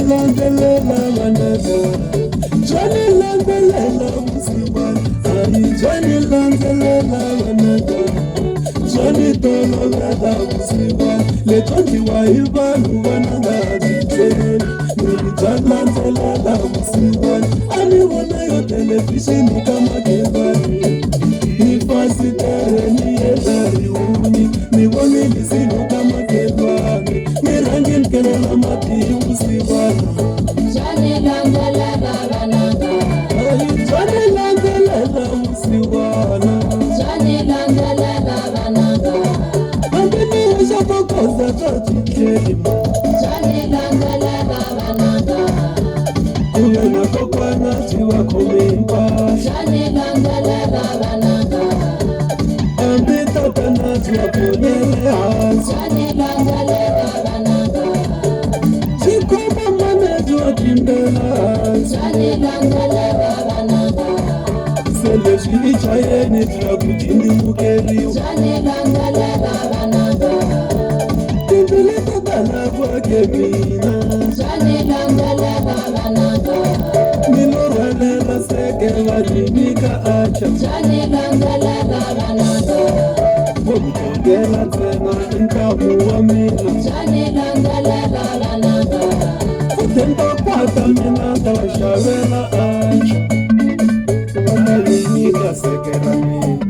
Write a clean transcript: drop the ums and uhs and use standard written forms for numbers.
landelela vanaka Johnny landelela musiwana Johnny landelela vanaka Johnny tolovela musiwana letondiwa hi vanhu vananga titweni landelela musiwana ani vona yo televishini kama kevani ni fasitere ni yedariuni ni vone lisino kama kevani ni rangi nkelela mati musiwana Johnny landelela vananga Johnny landelela musiwana Johnny landelela vananga ambeni ushapokoza tatitweni Johnny landelela vananga Kuyena kokwana tiwa komimba Johnny landelela vananga ambita tana tiwa konyele hansi Johnny landelela vananga Chikoma mane tiwa kimbela hansi Johnny landelela vananga Sele chayeni tiwa kutindi mukeriwa Johnny landelela vananga Timbele tatana kwa kemina Johnny landelela vananga Nilorwalela seke vajinika acha Johnny landelela vananga Wamutongela tena nkamu wa mina Johnny landelela vananga Kutemba kwata mina tawashavela acha Wamajinika seke ramina